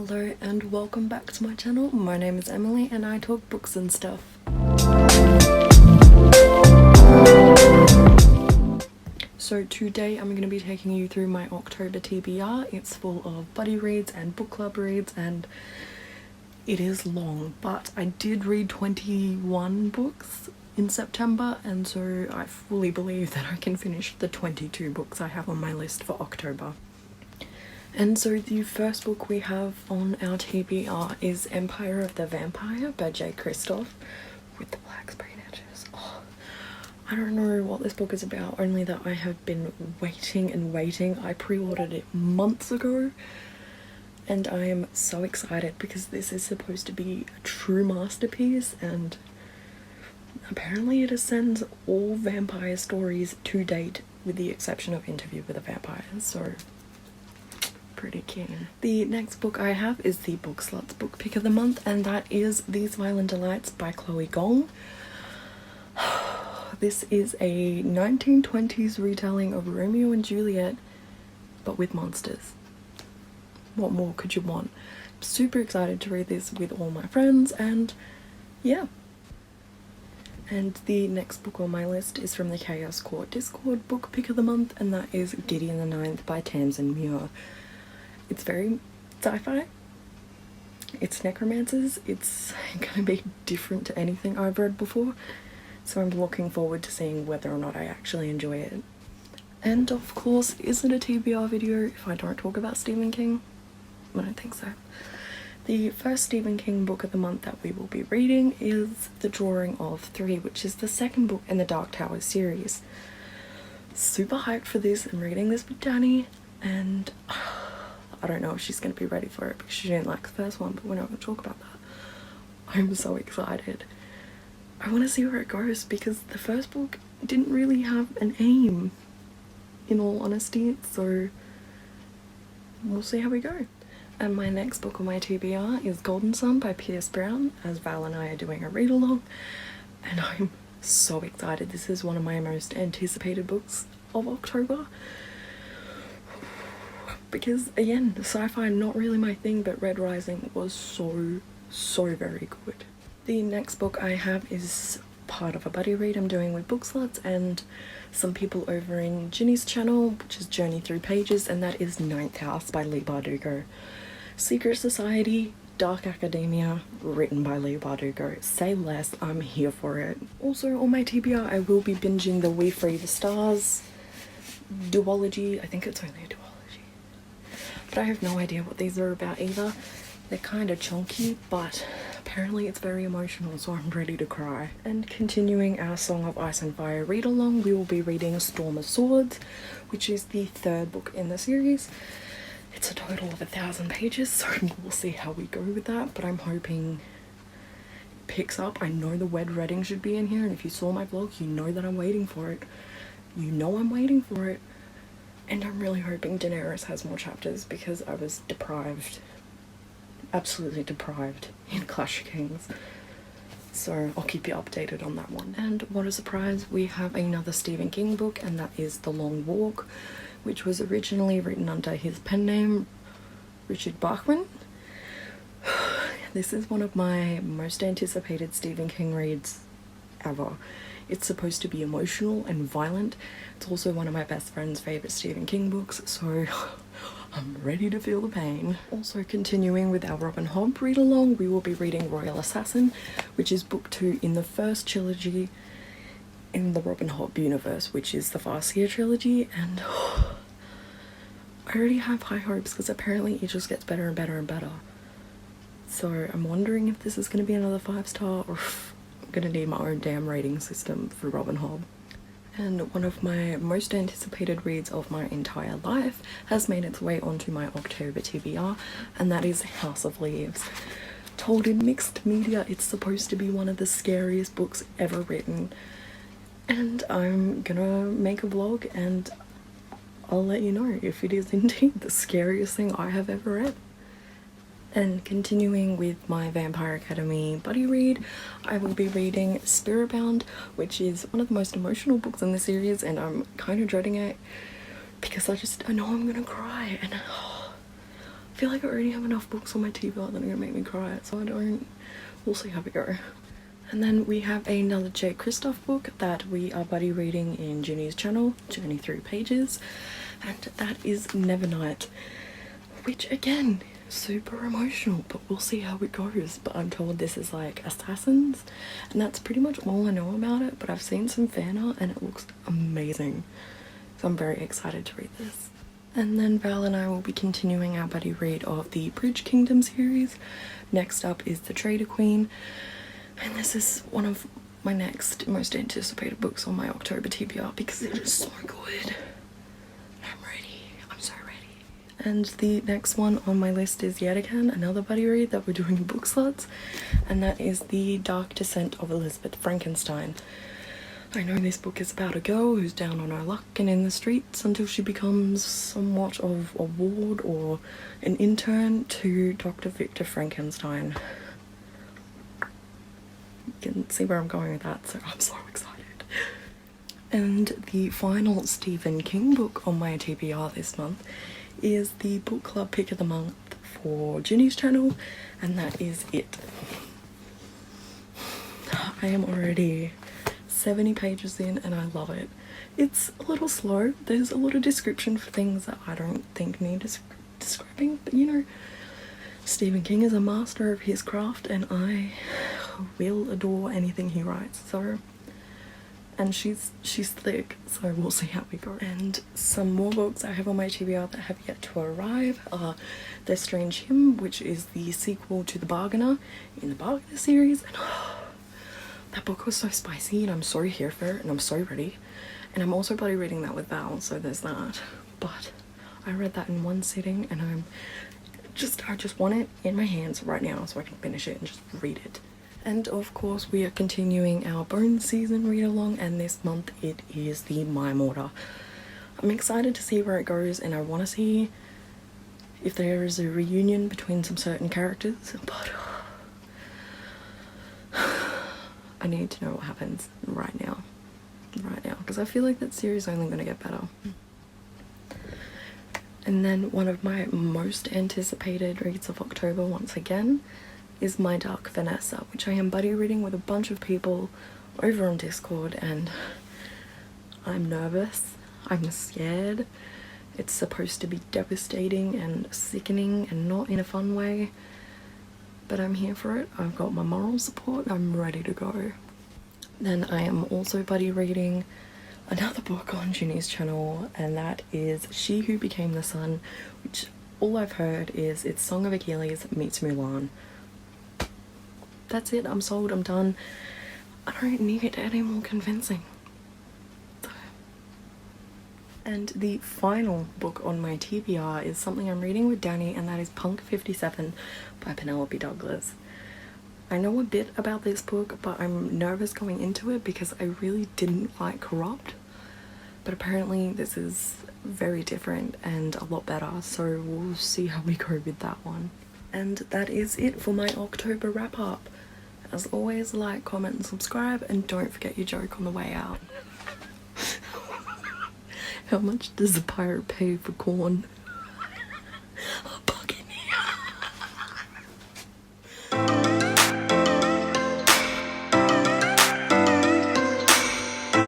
Hello and welcome back to my channel. My name is Emily and I talk books and stuff. So today I'm going to be taking you through my October TBR. It's full of buddy reads and book club reads and it is long, but I did read 21 books in September, and so I fully believe that I can finish the 22 books I have on my list for October. And so the first book we have on our TBR is Empire of the Vampire by J. Christoph with the black screen edges. Oh, I don't know what this book is about, only that I have been waiting and waiting. I pre-ordered it months ago and I am so excited because this is supposed to be a true masterpiece, and apparently it ascends all vampire stories to date with the exception of Interview with a Vampire, so pretty keen. The next book I have is the Book Sluts book pick of the month, and that is These Violent Delights by Chloe Gong. This is a 1920s retelling of Romeo and Juliet, but with monsters. What more could you want? I'm super excited to read this with all my friends, and yeah. And the next book on my list is from the Chaos Court Discord book pick of the month, and that is Gideon the Ninth by Tamsin Muir. It's very sci-fi, it's necromancers, it's gonna be different to anything I've read before, so I'm looking forward to seeing whether or not I actually enjoy it. And of course, is it a TBR video if I don't talk about Stephen King? I don't think so. The first Stephen King book of the month that we will be reading is The Drawing of Three, which is the second book in the Dark Tower series. Super hyped for this. I'm reading this with Danny, and I don't know if she's going to be ready for it because she didn't like the first one, but we're not going to talk about that. I'm so excited. I want to see where it goes because the first book didn't really have an aim, in all honesty, so we'll see how we go. And my next book on my TBR is Golden Sun by Pierce Brown, as Val and I are doing a read along, and I'm so excited. This is one of my most anticipated books of October. Because again, sci-fi not really my thing, but Red Rising was so very good. The next book I have is part of a buddy read I'm doing with Book Sluts and some people over in Ginnie's channel, which is Journey Through Pages, and that is Ninth House by Leigh Bardugo. Secret Society, Dark Academia, written by Leigh Bardugo. Say less, I'm here for it. Also on my TBR I will be binging the We Free the Stars duology. I think it's only a duology, but I have no idea what these are about either. They're kind of chunky, but apparently it's very emotional, so I'm ready to cry. And continuing our Song of Ice and Fire read along, we will be reading Storm of Swords, which is the third book in the series. It's a total of 1,000 pages, so we'll see how we go with that, but I'm hoping it picks up. I know the Wed Reading should be in here, and if you saw my vlog, you know that I'm waiting for it. You know I'm waiting for it. And I'm really hoping Daenerys has more chapters because I was deprived, absolutely deprived, in Clash of Kings. So I'll keep you updated on that one. And what a surprise, we have another Stephen King book, and that is The Long Walk, which was originally written under his pen name, Richard Bachman. This is one of my most anticipated Stephen King reads ever. It's supposed to be emotional and violent. It's also one of my best friend's favourite Stephen King books, so I'm ready to feel the pain. Also continuing with our Robin Hobb read along, we will be reading Royal Assassin, which is book 2 in the first trilogy in the Robin Hobb universe, which is the Farseer trilogy, and I already have high hopes because apparently it just gets better and better and better. So I'm wondering if this is going to be another 5-star or if I'm going to need my own damn rating system for Robin Hobb. And one of my most anticipated reads of my entire life has made its way onto my October TBR, and that is House of Leaves. Told in mixed media, it's supposed to be one of the scariest books ever written, and I'm gonna make a vlog and I'll let you know if it is indeed the scariest thing I have ever read. And continuing with my Vampire Academy buddy read, I will be reading Spiritbound, which is one of the most emotional books in the series, and I'm kind of dreading it because I know I'm gonna cry, and I feel like I already have enough books on my TBR that are gonna make me cry, so we'll see how we go. And then we have another J. Kristoff book that we are buddy reading in Ginny's channel, Journey Through Pages, and that is Nevernight, which again, super emotional, but we'll see how it goes. But I'm told this is like Assassins, and that's pretty much all I know about it, but I've seen some fan art and it looks amazing, so I'm very excited to read this. And then Val and I will be continuing our buddy read of the Bridge Kingdom series. Next up is The Trader Queen, and this is one of my next most anticipated books on my October TBR because it is so good. I'm ready. I'm so ready. And the next one on my list is yet again another buddy read that we're doing in book slots, and that is The Dark Descent of Elizabeth Frankenstein. I know this book is about a girl who's down on her luck and in the streets until she becomes somewhat of a ward or an intern to Dr. Victor Frankenstein. You can see where I'm going with that, so I'm so excited. And the final Stephen King book on my TBR this month is the book club pick of the month for Ginny's channel, and that is It. I am already 70 pages in and I love it. It's a little slow. There's a lot of description for things that I don't think need describing, but you know, Stephen King is a master of his craft and I will adore anything he writes. So, and she's thick, so we'll see how we go. And some more books I have on my TBR that have yet to arrive are The Strange Hymn, which is the sequel to The Bargainer in the Bargainer series, and that book was so spicy and I'm so here for it and I'm so ready. And I'm also buddy reading that with Val, so there's that. But I read that in one sitting and I just want it in my hands right now so I can finish it and just read it. And of course we are continuing our Bones season read along, and this month it is the Mime Order. I'm excited to see where it goes and I want to see if there is a reunion between some certain characters, but I need to know what happens right now, because I feel like that series is only going to get better. And then one of my most anticipated reads of October, once again, is My Dark Vanessa, which I am buddy reading with a bunch of people over on Discord, and I'm nervous, I'm scared. It's supposed to be devastating and sickening and not in a fun way. But I'm here for it. I've got my moral support. I'm ready to go. Then I am also buddy reading another book on Ginny's channel, and that is She Who Became the Sun, which all I've heard is it's Song of Achilles meets Mulan. That's it. I'm sold. I'm done. I don't need any more convincing. And the final book on my TBR is something I'm reading with Danny, and that is Punk 57 by Penelope Douglas. I know a bit about this book, but I'm nervous going into it because I really didn't like Corrupt. But apparently this is very different and a lot better, so we'll see how we go with that one. And that is it for my October wrap up. As always, like, comment and subscribe, and don't forget your joke on the way out. How much does a pirate pay for corn?